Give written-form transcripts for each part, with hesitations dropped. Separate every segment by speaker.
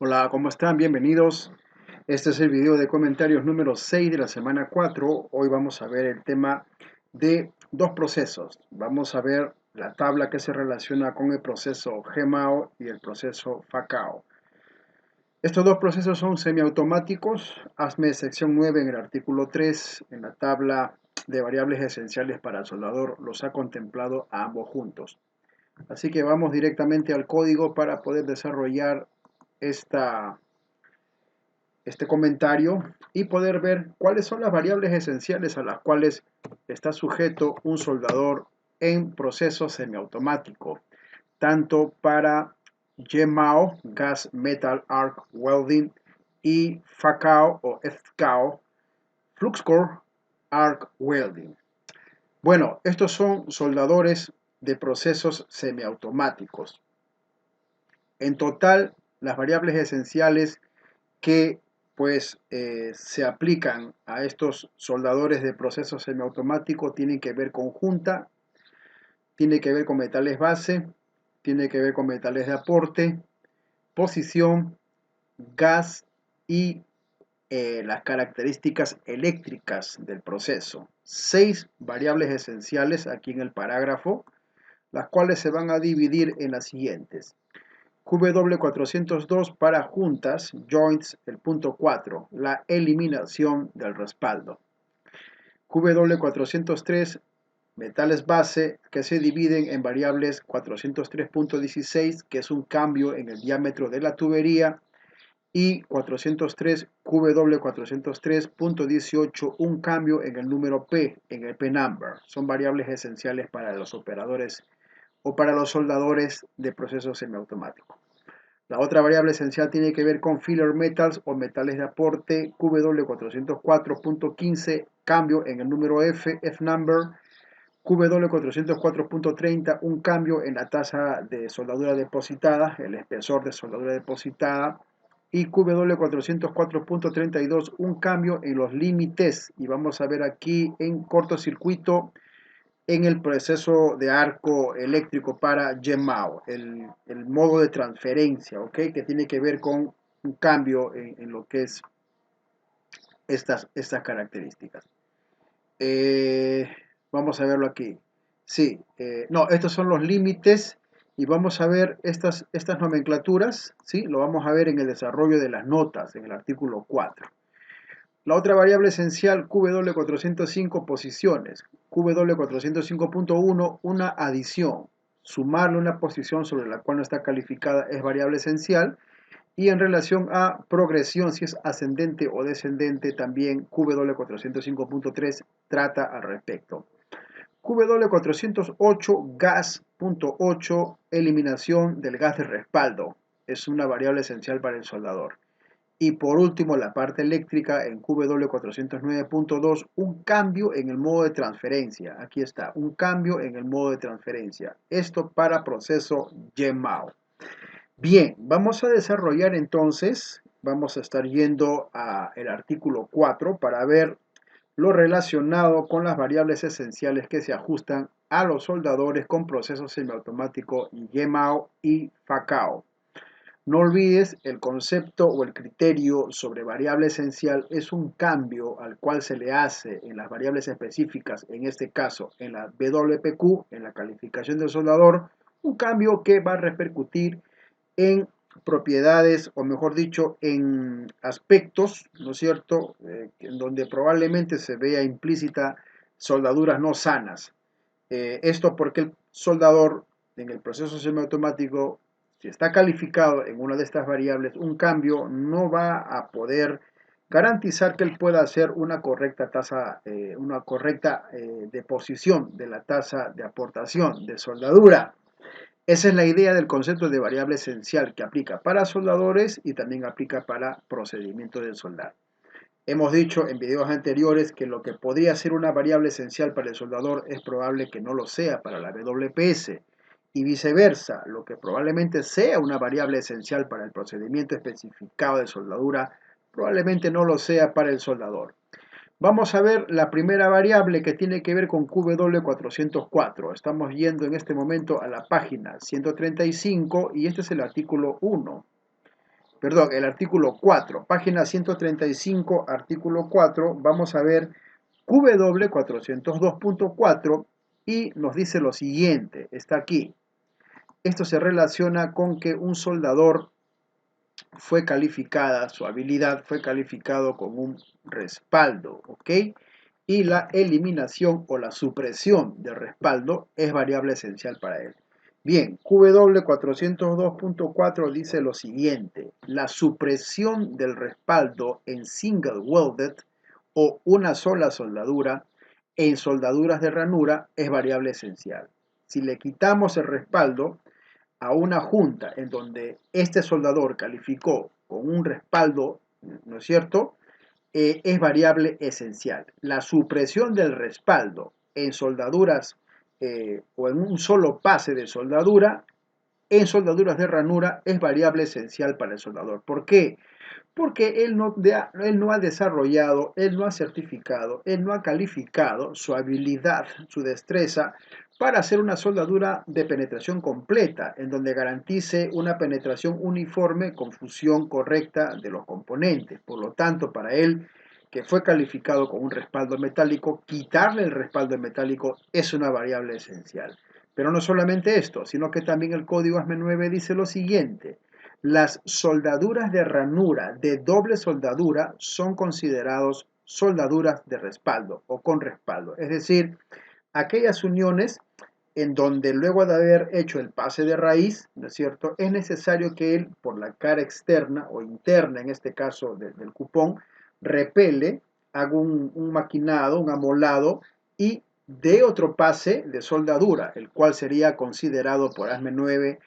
Speaker 1: Hola, ¿cómo están? Bienvenidos. Este es el video de comentarios número 6 de la semana 4. Hoy vamos a ver el tema de dos procesos. Vamos a ver la tabla que se relaciona con el proceso GMAO y el proceso FACAO. Estos dos procesos son semiautomáticos. Hazme sección 9 en el artículo 3. En la tabla de variables esenciales para el soldador los ha contemplado a ambos juntos. Así que vamos directamente al código para poder desarrollar este comentario y poder ver cuáles son las variables esenciales a las cuales está sujeto un soldador en proceso semiautomático, tanto para GMAO, Gas Metal Arc Welding, y FACAO o FCAO, Flux Core Arc Welding. Bueno, estos son soldadores de procesos semiautomáticos. En total, las variables esenciales que se aplican a estos soldadores de proceso semiautomático tienen que ver con junta, tiene que ver con metales base, tiene que ver con metales de aporte, posición, gas y las características eléctricas del proceso. 6 variables esenciales aquí en el parágrafo, las cuales se van a dividir en las siguientes. QW402 para juntas, joints, el punto 4, la eliminación del respaldo. QW403, metales base que se dividen en variables 403.16, que es un cambio en el diámetro de la tubería, y 403 QW403.18, un cambio en el número P, en el P number. Son variables esenciales para los operadores o para los soldadores de procesos semiautomáticos. La otra variable esencial tiene que ver con filler metals o metales de aporte, QW404.15, cambio en el número F, F number, QW404.30, un cambio en la tasa de soldadura depositada, el espesor de soldadura depositada, y QW404.32, un cambio en los límites, y vamos a ver aquí en cortocircuito en el proceso de arco eléctrico para GMAO, el modo de transferencia, ¿ok? Que tiene que ver con un cambio en lo que es estas características. Eh, Vamos a verlo aquí. Sí, no, estos son los límites y vamos a ver estas nomenclaturas, ¿sí? Lo vamos a ver en el desarrollo de las notas, en el artículo 4. La otra variable esencial, QW405, posiciones. QW405.1, una adición. Sumarle una posición sobre la cual no está calificada es variable esencial. Y en relación a progresión, si es ascendente o descendente, también QW405.3 trata al respecto. QW408, gas.8, eliminación del gas de respaldo. Es una variable esencial para el soldador. Y por último, la parte eléctrica en QW409.2, un cambio en el modo de transferencia. Aquí está, un cambio en el modo de transferencia. Esto para proceso GMAO. Bien, vamos a desarrollar entonces, vamos a estar yendo al artículo 4 para ver lo relacionado con las variables esenciales que se ajustan a los soldadores con proceso semiautomático GMAO y FACAO. No olvides, el concepto o el criterio sobre variable esencial es un cambio al cual se le hace en las variables específicas, en este caso en la WPQ, en la calificación del soldador, un cambio que va a repercutir en propiedades, o mejor dicho, en aspectos, ¿no es cierto?, en donde probablemente se vea implícita soldaduras no sanas. Esto porque el soldador en el proceso semiautomático, si está calificado en una de estas variables, un cambio no va a poder garantizar que él pueda hacer una correcta tasa, una correcta deposición de la tasa de aportación de soldadura. Esa es la idea del concepto de variable esencial que aplica para soldadores y también aplica para procedimientos de soldar. Hemos dicho en videos anteriores que lo que podría ser una variable esencial para el soldador es probable que no lo sea para la WPS y viceversa, lo que probablemente sea una variable esencial para el procedimiento especificado de soldadura probablemente no lo sea para el soldador. Vamos a ver la primera variable que tiene que ver con QW404. Estamos yendo en este momento a la página 135 y este es el artículo 1. perdón, el artículo 4, página 135, artículo 4, vamos a ver QW 402.4 y nos dice lo siguiente, está aquí. Esto se relaciona con que un soldador fue calificada, su habilidad fue calificado con un respaldo, ¿ok? Y la eliminación o la supresión del respaldo es variable esencial para él. Bien, QW 402.4 dice lo siguiente, la supresión del respaldo en single welded o una sola soldadura en soldaduras de ranura es variable esencial. Si le quitamos el respaldo a una junta en donde este soldador calificó con un respaldo, ¿no es cierto?, es variable esencial. La supresión del respaldo en soldaduras o en un solo pase de soldadura, en soldaduras de ranura, es variable esencial para el soldador. ¿Por qué? Porque él no ha desarrollado, él no ha certificado, él no ha calificado su habilidad, su destreza para hacer una soldadura de penetración completa, en donde garantice una penetración uniforme con fusión correcta de los componentes. Por lo tanto, para él, que fue calificado con un respaldo metálico, quitarle el respaldo metálico es una variable esencial. Pero no solamente esto, sino que también el código ASME 9 dice lo siguiente: las soldaduras de ranura de doble soldadura son considerados soldaduras de respaldo o con respaldo. Es decir, aquellas uniones en donde luego de haber hecho el pase de raíz, ¿no es cierto?, es necesario que él, por la cara externa o interna, en este caso del cupón, repele, haga un maquinado, un amolado y dé otro pase de soldadura, el cual sería considerado por ASME 9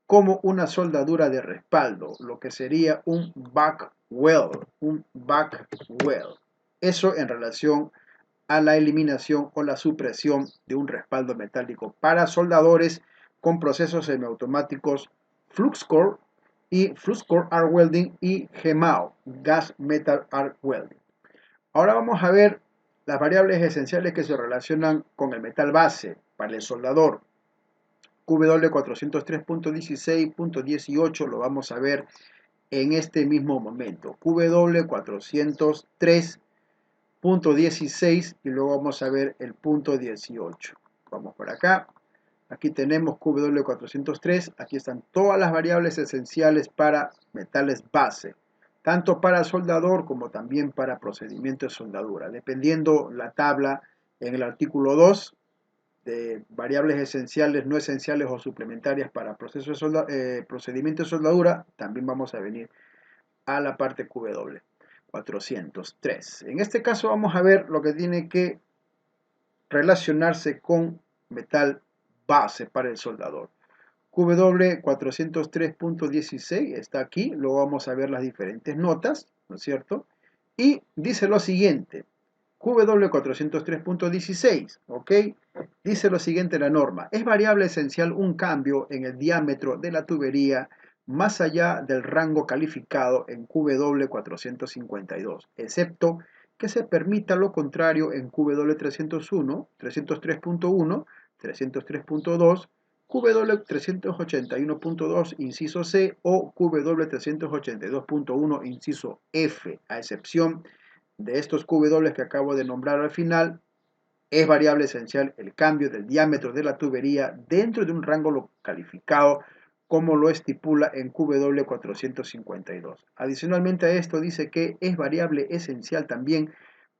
Speaker 1: como una soldadura de respaldo, lo que sería un back weld, Eso en relación a la eliminación o la supresión de un respaldo metálico para soldadores con procesos semiautomáticos FluxCore y FluxCore Arc Welding y GMAO, Gas Metal Arc Welding. Ahora vamos a ver las variables esenciales que se relacionan con el metal base para el soldador. QW 403.16.18 lo vamos a ver en este mismo momento. QW 403.16 y luego vamos a ver el punto 18. Vamos por acá. Aquí tenemos QW 403. Aquí están todas las variables esenciales para metales base, tanto para soldador como también para procedimiento de soldadura, dependiendo la tabla en el artículo 2 de variables esenciales, no esenciales o suplementarias para procedimiento de soldadura. También vamos a venir a la parte QW 403. En este caso vamos a ver lo que tiene que relacionarse con metal base para el soldador. QW 403.16 está aquí, luego vamos a ver las diferentes notas, ¿no es cierto? Y dice lo siguiente, QW 403.16, ¿ok? Dice lo siguiente la norma, es variable esencial un cambio en el diámetro de la tubería más allá del rango calificado en QW 452, excepto que se permita lo contrario en QW 301, 303.1, 303.2, QW 381.2, inciso C, o QW 382.1, inciso F, a excepción de estos QW que acabo de nombrar al final. Es variable esencial el cambio del diámetro de la tubería dentro de un rango calificado como lo estipula en QW 452. Adicionalmente a esto dice que es variable esencial también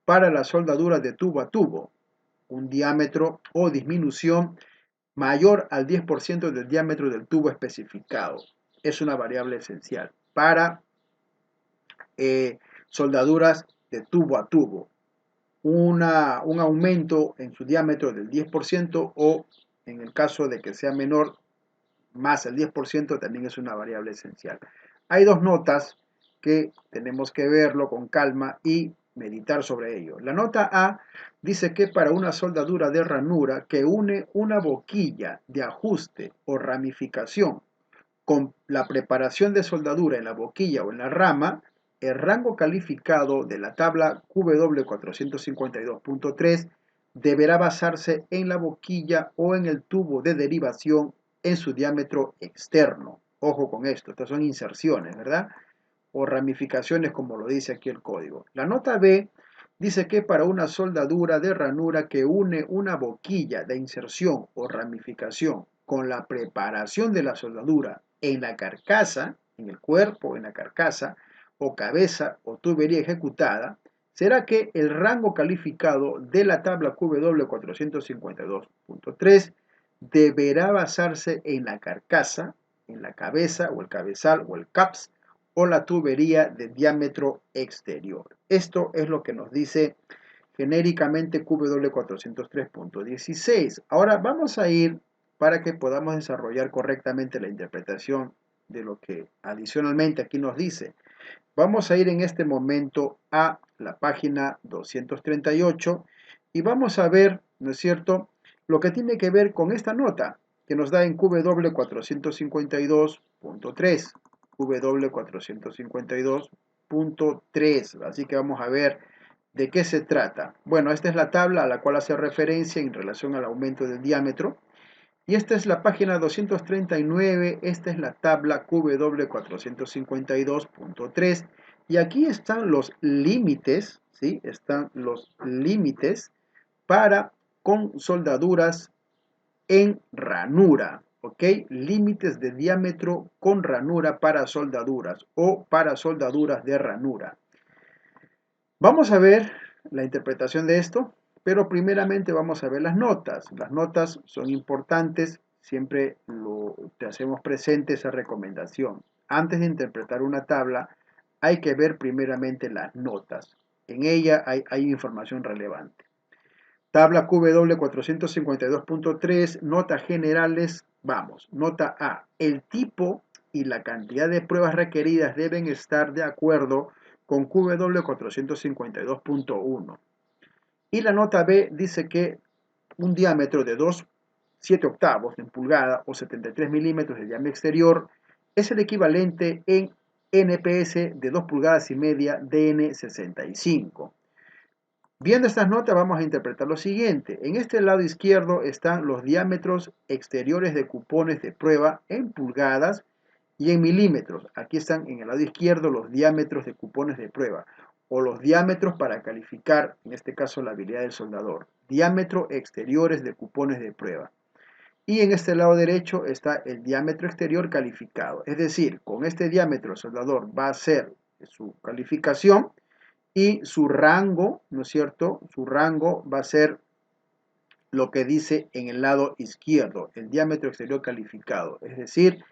Speaker 1: para la soldadura de tubo a tubo, un diámetro o disminución mayor al 10% del diámetro del tubo especificado. Es una variable esencial para soldaduras de tubo a tubo. Un aumento en su diámetro del 10% o en el caso de que sea menor, más el 10% también es una variable esencial. Hay dos notas que tenemos que verlo con calma y meditar sobre ello. La nota A dice que para una soldadura de ranura que une una boquilla de ajuste o ramificación con la preparación de soldadura en la boquilla o en la rama, el rango calificado de la tabla QW 452.3 deberá basarse en la boquilla o en el tubo de derivación en su diámetro externo. Ojo con esto, estas son inserciones, ¿verdad? o ramificaciones, como lo dice aquí el código. La nota B dice que para una soldadura de ranura que une una boquilla de inserción o ramificación con la preparación de la soldadura en la carcasa, en el cuerpo, en la carcasa, o cabeza o tubería ejecutada, será que el rango calificado de la tabla QW452.3 deberá basarse en la carcasa, en la cabeza o el cabezal o el CAPS o la tubería de diámetro exterior. Esto es lo que nos dice genéricamente QW403.16. Ahora vamos a ir para que podamos desarrollar correctamente la interpretación de lo que adicionalmente aquí nos dice. Vamos a ir en este momento a la página 238 y vamos a ver, ¿no es cierto?, lo que tiene que ver con esta nota que nos da en QW452.3, QW452.3, así que vamos a ver de qué se trata. Bueno, esta es la tabla a la cual hace referencia en relación al aumento del diámetro. Y esta es la página 239, esta es la tabla QW452.3 y aquí están los límites, ¿sí? Están los límites para con soldaduras en ranura, ¿ok? Límites de diámetro con ranura para soldaduras o para soldaduras de ranura. Vamos a ver la interpretación de esto. Pero primeramente vamos a ver las notas. Las notas son importantes, siempre te hacemos presente esa recomendación. Antes de interpretar una tabla, hay que ver primeramente las notas. En ella hay información relevante. Tabla QW452.3, notas generales, vamos. Nota A, el tipo y la cantidad de pruebas requeridas deben estar de acuerdo con QW452.1. Y la nota B dice que un diámetro de 2,7 octavos en pulgada o 73 milímetros de diámetro exterior es el equivalente en NPS de 2 pulgadas y media DN65. Viendo estas notas vamos a interpretar lo siguiente. En este lado izquierdo están los diámetros exteriores de cupones de prueba en pulgadas y en milímetros. Aquí están en el lado izquierdo los diámetros de cupones de prueba o los diámetros para calificar, en este caso, la habilidad del soldador. Diámetro exteriores de cupones de prueba. Y en este lado derecho está el diámetro exterior calificado. Es decir, con este diámetro el soldador va a hacer su calificación y su rango, ¿no es cierto? Su rango va a ser lo que dice en el lado izquierdo, el diámetro exterior calificado. Es decir,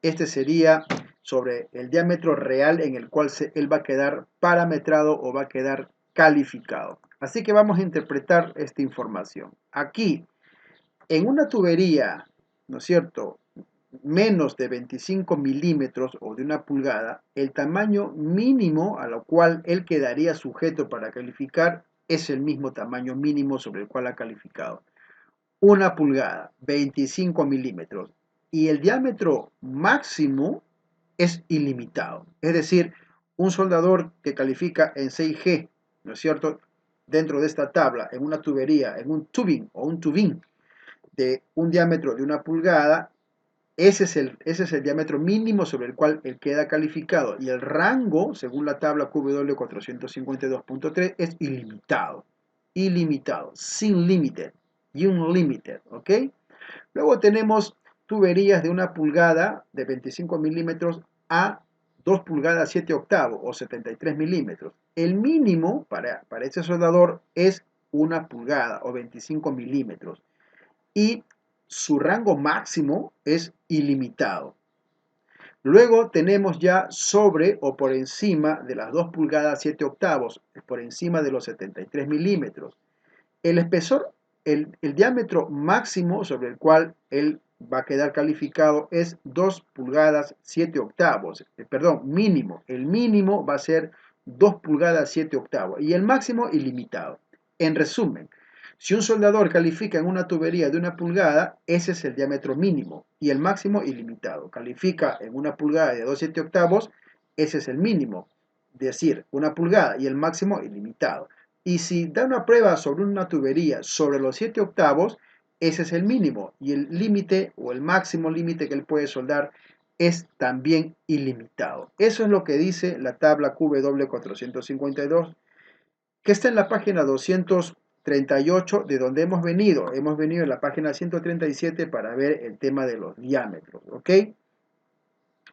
Speaker 1: este sería sobre el diámetro real en el cual él va a quedar parametrado o va a quedar calificado. Así que vamos a interpretar esta información. Aquí, en una tubería, ¿no es cierto?, menos de 25 milímetros o de una pulgada, el tamaño mínimo a lo cual él quedaría sujeto para calificar es el mismo tamaño mínimo sobre el cual ha calificado. Una pulgada, 25 milímetros. Y el diámetro máximo es ilimitado. Es decir, un soldador que califica en 6G, ¿no es cierto?, dentro de esta tabla, en una tubería, en un tubing o un tubín de un diámetro de una pulgada, ese es el diámetro mínimo sobre el cual él queda calificado. Y el rango, según la tabla QW452.3, es ilimitado. Ilimitado, sin límite. Unlimited, ¿ok? Luego tenemos tuberías de una pulgada de 25 milímetros a 2 pulgadas 7 octavos o 73 milímetros. El mínimo para este soldador es 1 pulgada o 25 milímetros. Y su rango máximo es ilimitado. Luego tenemos ya sobre o por encima de las 2 pulgadas 7 octavos, por encima de los 73 milímetros. El espesor, el diámetro máximo sobre el cual él va a quedar calificado es 2 pulgadas 7 octavos. Mínimo. El mínimo va a ser 2 pulgadas 7 octavos y el máximo ilimitado. En resumen, si un soldador califica en una tubería de 1 pulgada, ese es el diámetro mínimo y el máximo ilimitado. Califica en 1 pulgada de 2,7 octavos, ese es el mínimo, es decir, 1 pulgada y el máximo ilimitado. Y si da una prueba sobre una tubería sobre los 7 octavos, ese es el mínimo y el límite o el máximo límite que él puede soldar es también ilimitado. Eso es lo que dice la tabla QW452, que está en la página 238 de donde hemos venido. Hemos venido en la página 137 para ver el tema de los diámetros, ¿ok?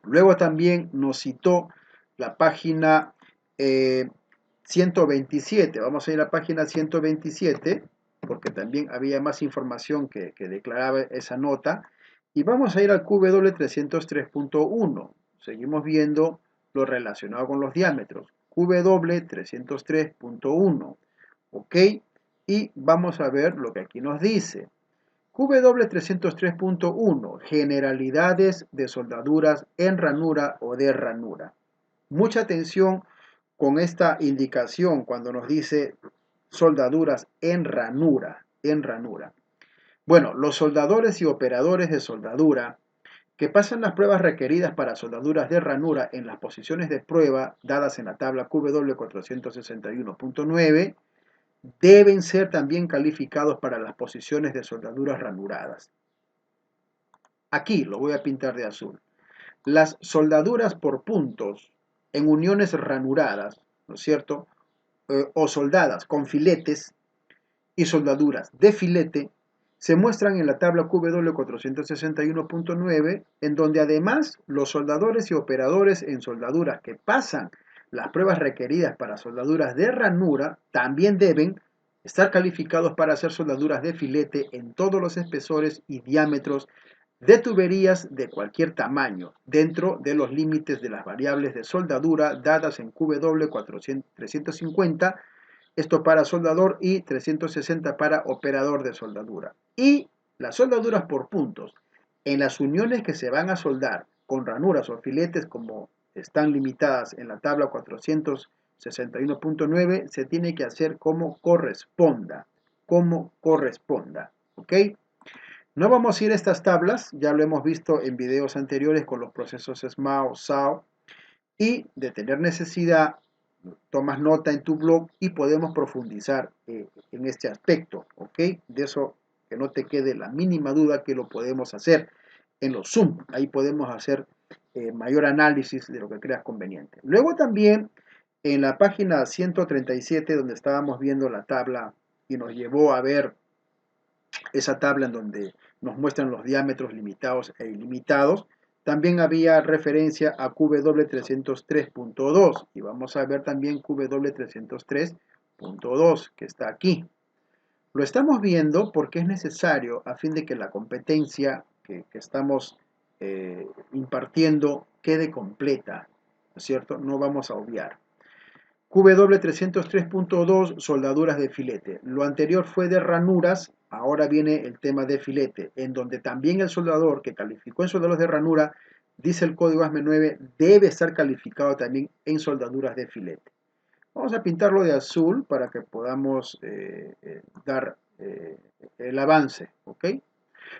Speaker 1: Luego también nos citó la página 127. Vamos a ir a la página 127 porque también había más información que declaraba esa nota. Y vamos a ir al QW303.1. Seguimos viendo lo relacionado con los diámetros. QW303.1. ¿Ok? Y vamos a ver lo que aquí nos dice. QW303.1 Generalidades de soldaduras en ranura o de ranura. Mucha atención con esta indicación cuando nos dice soldaduras en ranura, en ranura. Bueno, los soldadores y operadores de soldadura que pasan las pruebas requeridas para soldaduras de ranura en las posiciones de prueba dadas en la tabla QW461.9 deben ser también calificados para las posiciones de soldaduras ranuradas. Aquí lo voy a pintar de azul. Las soldaduras por puntos en uniones ranuradas, ¿no es cierto? O soldadas con filetes y soldaduras de filete se muestran en la tabla QW461.9, en donde además los soldadores y operadores en soldaduras que pasan las pruebas requeridas para soldaduras de ranura también deben estar calificados para hacer soldaduras de filete en todos los espesores y diámetros de tuberías de cualquier tamaño, dentro de los límites de las variables de soldadura dadas en QW350, esto para soldador, y 360 para operador de soldadura. Y las soldaduras por puntos en las uniones que se van a soldar con ranuras o filetes como están limitadas en la tabla 461.9 se tiene que hacer como corresponda, ¿ok? No vamos a ir a estas tablas, ya lo hemos visto en videos anteriores con los procesos SMAO, SAO, y de tener necesidad, tomas nota en tu blog y podemos profundizar en este aspecto, ¿ok? De eso que no te quede la mínima duda que lo podemos hacer en los Zoom, ahí podemos hacer mayor análisis de lo que creas conveniente. Luego también en la página 137 donde estábamos viendo la tabla y nos llevó a ver esa tabla en donde nos muestran los diámetros limitados e ilimitados, también había referencia a QW303.2 y vamos a ver también QW303.2 que está aquí. Lo estamos viendo porque es necesario a fin de que la competencia que estamos impartiendo quede completa, ¿no es cierto? No vamos a obviar. QW303.2 soldaduras de filete. Lo anterior fue de ranuras, ahora viene el tema de filete, en donde también el soldador que calificó en soldaduras de ranura, dice el código ASME 9, debe estar calificado también en soldaduras de filete. Vamos a pintarlo de azul para que podamos dar el avance, ¿ok?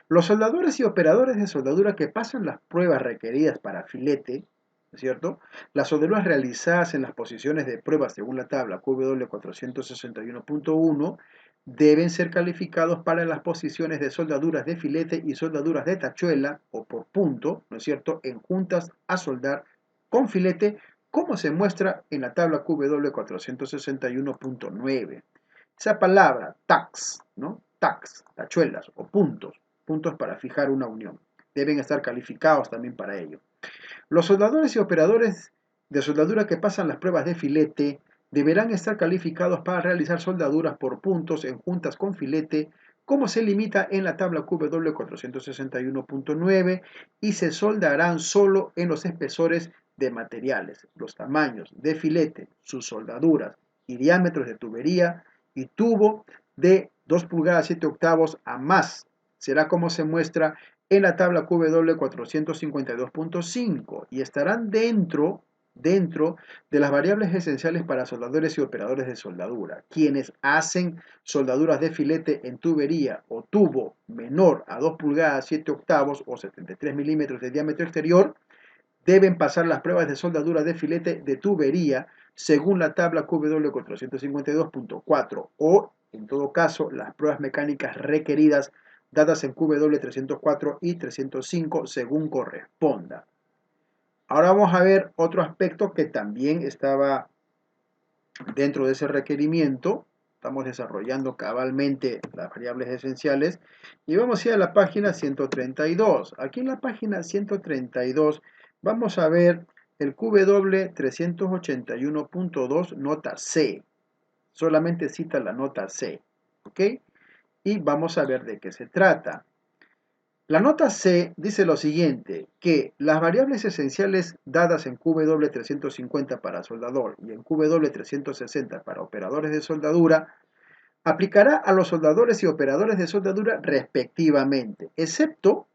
Speaker 1: Los soldadores y operadores de soldadura que pasan las pruebas requeridas para filete, ¿no es cierto? Las soldaduras realizadas en las posiciones de prueba según la tabla QW461.1 deben ser calificados para las posiciones de soldaduras de filete y soldaduras de tachuela o por punto, ¿no es cierto?, en juntas a soldar con filete, como se muestra en la tabla QW461.9. Esa palabra, tax, ¿no? Tax, tachuelas o puntos para fijar una unión. Deben estar calificados también para ello. Los soldadores y operadores de soldadura que pasan las pruebas de filete deberán estar calificados para realizar soldaduras por puntos en juntas con filete, como se limita en la tabla QW461.9 y se soldarán solo en los espesores de materiales, los tamaños de filete, sus soldaduras y diámetros de tubería y tubo de 2 pulgadas 7 octavos a más. Será como se muestra en la tabla QW452.5 y estarán dentro de las variables esenciales para soldadores y operadores de soldadura. Quienes hacen soldaduras de filete en tubería o tubo menor a 2 pulgadas 7 octavos o 73 milímetros de diámetro exterior deben pasar las pruebas de soldadura de filete de tubería según la tabla QW452.4 o, en todo caso, las pruebas mecánicas requeridas dadas en QW304 y 305 según corresponda. Ahora vamos a ver otro aspecto que también estaba dentro de ese requerimiento. Estamos desarrollando cabalmente las variables esenciales y vamos a ir a la página 132. Aquí en la página 132 vamos a ver el QW 381.2 nota C. Solamente cita la nota C, ¿ok? Y vamos a ver de qué se trata. La nota C dice lo siguiente, que las variables esenciales dadas en QW350 para soldador y en QW360 para operadores de soldadura aplicará a los soldadores y operadores de soldadura respectivamente, excepto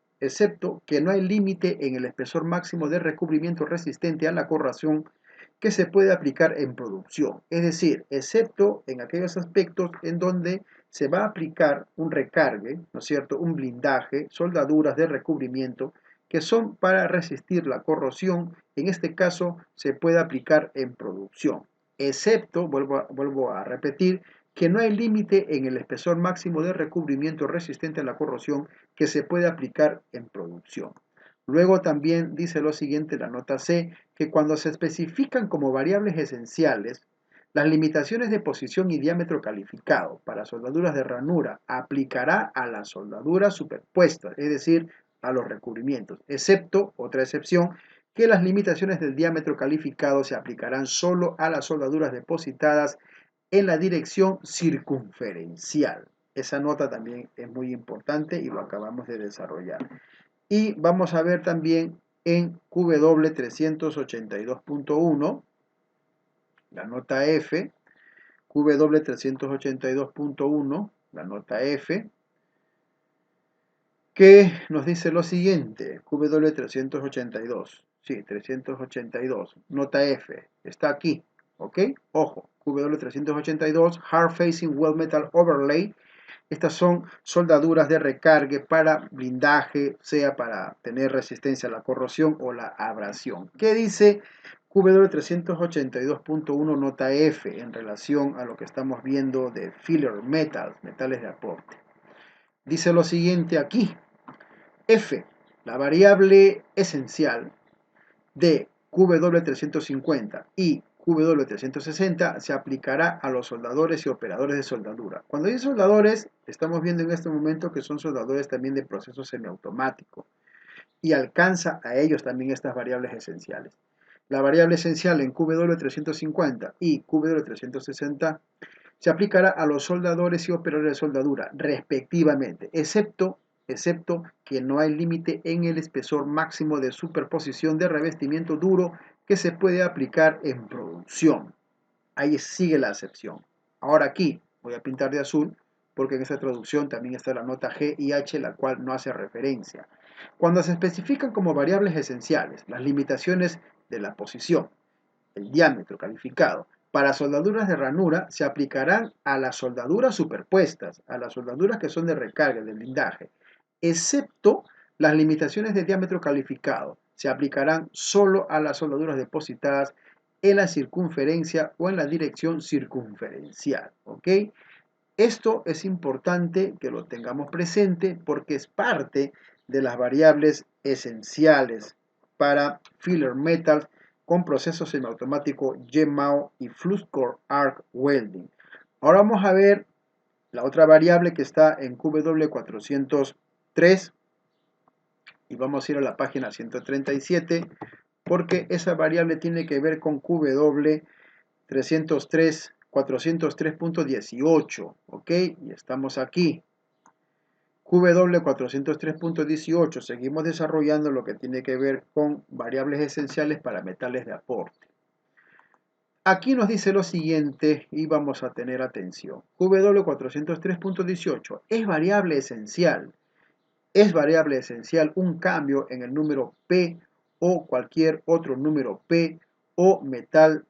Speaker 1: que no hay límite en el espesor máximo de recubrimiento resistente a la corrosión que se puede aplicar en producción, es decir, excepto en aquellos aspectos en donde se va a aplicar un recargue, ¿no es cierto?, un blindaje, soldaduras de recubrimiento que son para resistir la corrosión, en este caso se puede aplicar en producción, excepto, vuelvo a repetir, que no hay límite en el espesor máximo de recubrimiento resistente a la corrosión que se puede aplicar en producción. Luego también dice lo siguiente la nota C, que cuando se especifican como variables esenciales, las limitaciones de posición y diámetro calificado para soldaduras de ranura aplicará a las soldaduras superpuestas, es decir, a los recubrimientos, excepto, otra excepción, que las limitaciones del diámetro calificado se aplicarán solo a las soldaduras depositadas en la dirección circunferencial. Esa nota también es muy importante y lo acabamos de desarrollar. Y vamos a ver también en QW382.1, la nota F, QW382.1, la nota F, que nos dice lo siguiente, QW382, sí, 382, nota F, está aquí, ¿ok? Ojo, QW382, Hard Facing Well Metal Overlay. Estas son soldaduras de recargue para blindaje, sea para tener resistencia a la corrosión o la abrasión. ¿Qué dice QW382.1 nota F en relación a lo que estamos viendo de filler metals, metales de aporte? Dice lo siguiente aquí. F, la variable esencial de QW350 y QW360 se aplicará a los soldadores y operadores de soldadura. Cuando hay soldadores, estamos viendo en este momento que son soldadores también de proceso semiautomático y alcanza a ellos también estas variables esenciales. La variable esencial en QW350 y QW360 se aplicará a los soldadores y operadores de soldadura respectivamente, excepto que no hay límite en el espesor máximo de superposición de revestimiento duro que se puede aplicar en producción. Ahí sigue la excepción. Ahora aquí voy a pintar de azul porque en esta traducción también está la nota G y H, la cual no hace referencia. Cuando se especifican como variables esenciales las limitaciones de la posición, el diámetro calificado, para soldaduras de ranura se aplicarán a las soldaduras superpuestas, a las soldaduras que son de recarga, de blindaje, excepto las limitaciones de diámetro calificado. Se aplicarán solo a las soldaduras depositadas en la circunferencia o en la dirección circunferencial. ¿Ok? Esto es importante que lo tengamos presente porque es parte de las variables esenciales para filler metals con proceso semiautomático GMAO y FluxCore Arc Welding. Ahora vamos a ver la otra variable que está en QW403 y vamos a ir a la página 137 porque esa variable tiene que ver con QW303 403.18, ¿ok? Y estamos aquí. QW403.18, seguimos desarrollando lo que tiene que ver con variables esenciales para metales de aporte. Aquí nos dice lo siguiente y vamos a tener atención. QW403.18 es variable esencial. Es variable esencial un cambio en el número P o cualquier otro número P o metal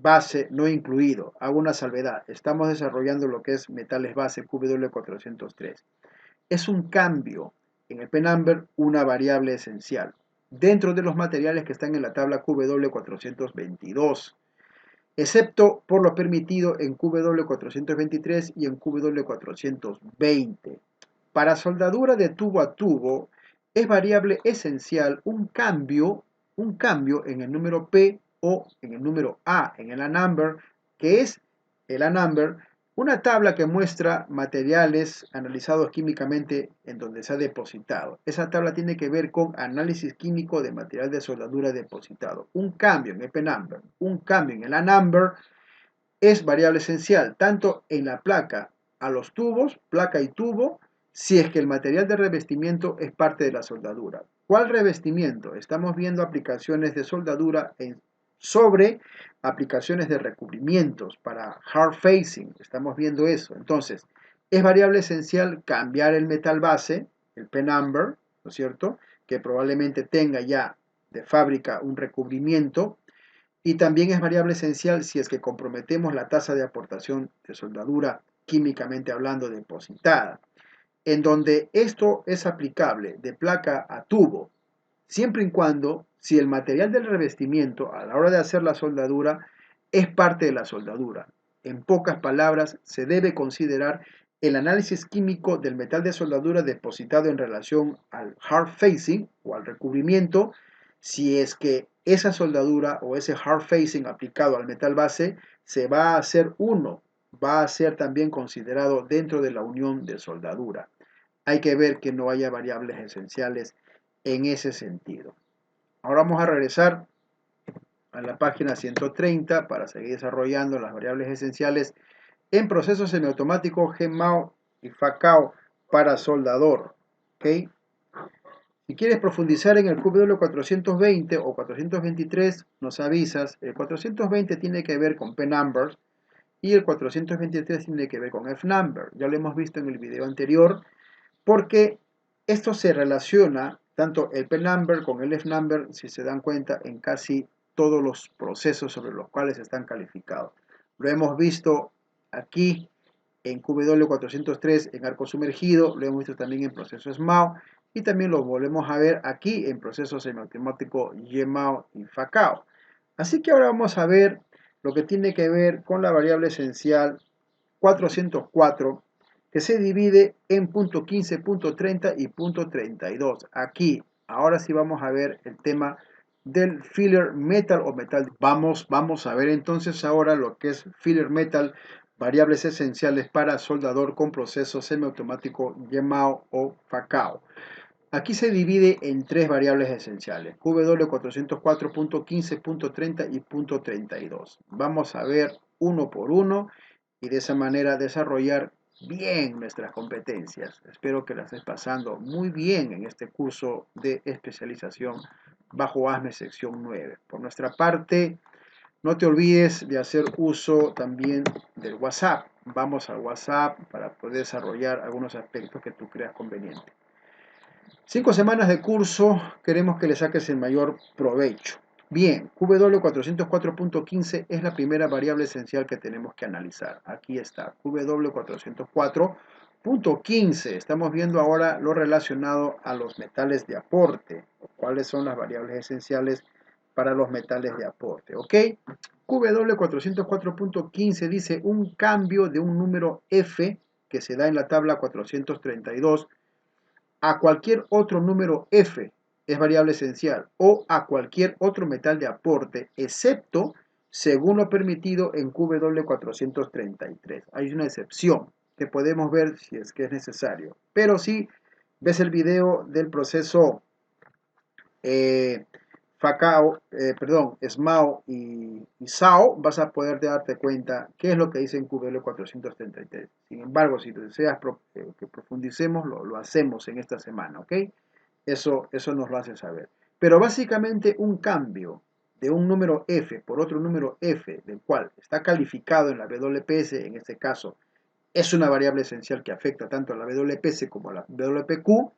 Speaker 1: base no incluido. Hago una salvedad. Estamos desarrollando lo que es metales base QW403. Es un cambio en el P-number, una variable esencial dentro de los materiales que están en la tabla QW422, excepto por lo permitido en QW423 y en QW420. Para soldadura de tubo a tubo, es variable esencial un cambio un cambio en el número P o en el número A, en el A-number, que es el A-number, una tabla que muestra materiales analizados químicamente en donde se ha depositado. Esa tabla tiene que ver con análisis químico de material de soldadura depositado. Un cambio en el P-number, un cambio en el A-number es variable esencial, tanto en la placa a los tubos, placa y tubo, si es que el material de revestimiento es parte de la soldadura. ¿Cuál revestimiento? Estamos viendo aplicaciones de soldadura sobre aplicaciones de recubrimientos para hard facing. Estamos viendo eso. Entonces, es variable esencial cambiar el metal base, el P-number, ¿no es cierto? Que probablemente tenga ya de fábrica un recubrimiento. Y también es variable esencial si es que comprometemos la tasa de aportación de soldadura químicamente hablando depositada, en donde esto es aplicable de placa a tubo, siempre y cuando si el material del revestimiento a la hora de hacer la soldadura es parte de la soldadura. En pocas palabras, se debe considerar el análisis químico del metal de soldadura depositado en relación al hard facing o al recubrimiento, si es que esa soldadura o ese hard facing aplicado al metal base se va a hacer uno, va a ser también considerado dentro de la unión de soldadura. Hay que ver que no haya variables esenciales en ese sentido. Ahora vamos a regresar a la página 130 para seguir desarrollando las variables esenciales en procesos semiautomáticos GMAO y FACAO para soldador. ¿Okay? Si quieres profundizar en el QW420 o 423, nos avisas. El 420 tiene que ver con P-numbers y el 423 tiene que ver con F-number. Ya lo hemos visto en el video anterior, porque esto se relaciona, tanto el P-number con el F-number, si se dan cuenta, en casi todos los procesos sobre los cuales están calificados. Lo hemos visto aquí en QW403 en arco sumergido, lo hemos visto también en proceso SMAO y también lo volvemos a ver aquí en proceso semiautomático YMAO y FACAO. Así que ahora vamos a ver lo que tiene que ver con la variable esencial 404, que se divide en punto 15, punto 30 y punto 32. Aquí, ahora sí vamos a ver el tema del filler metal o metal. Vamos a ver entonces ahora lo que es filler metal, variables esenciales para soldador con proceso semiautomático YMAO o FACAO. Aquí se divide en tres variables esenciales, QW404.15.30 y punto 32. Vamos a ver uno por uno y de esa manera desarrollar bien nuestras competencias. Espero que las estés pasando muy bien en este curso de especialización bajo ASME sección 9. Por nuestra parte, no te olvides de hacer uso también del WhatsApp. Vamos al WhatsApp para poder desarrollar algunos aspectos que tú creas convenientes. 5 semanas de curso, queremos que le saques el mayor provecho. Bien, QW404.15 es la primera variable esencial que tenemos que analizar. Aquí está, QW404.15. Estamos viendo ahora lo relacionado a los metales de aporte. ¿Cuáles son las variables esenciales para los metales de aporte? ¿Ok? QW404.15 dice un cambio de un número F que se da en la tabla 432 a cualquier otro número F es variable esencial o a cualquier otro metal de aporte, excepto según lo permitido en QW433. Hay una excepción que podemos ver si es que es necesario. Pero si ves el video del proceso SMAO y SAO, vas a poder darte cuenta qué es lo que dice en QW433. Sin embargo, si deseas que profundicemos, lo hacemos en esta semana, ¿ok? Eso nos lo hace saber. Pero básicamente un cambio de un número F por otro número F, del cual está calificado en la WPS, en este caso, es una variable esencial que afecta tanto a la WPS como a la WPQ,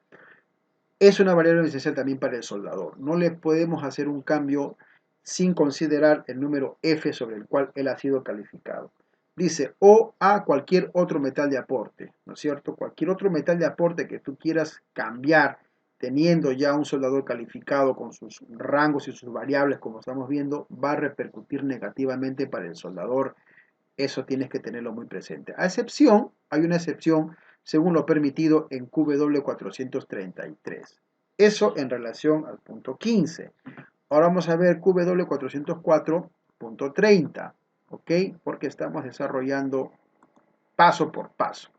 Speaker 1: es una variable esencial también para el soldador. No le podemos hacer un cambio sin considerar el número F sobre el cual él ha sido calificado. Dice, o a cualquier otro metal de aporte, ¿no es cierto? Cualquier otro metal de aporte que tú quieras cambiar teniendo ya un soldador calificado con sus rangos y sus variables, como estamos viendo, va a repercutir negativamente para el soldador. Eso tienes que tenerlo muy presente. A excepción, hay una excepción según lo permitido en QW433. Eso en relación al punto 15. Ahora vamos a ver QW404.30, ¿ok? Porque estamos desarrollando paso por paso.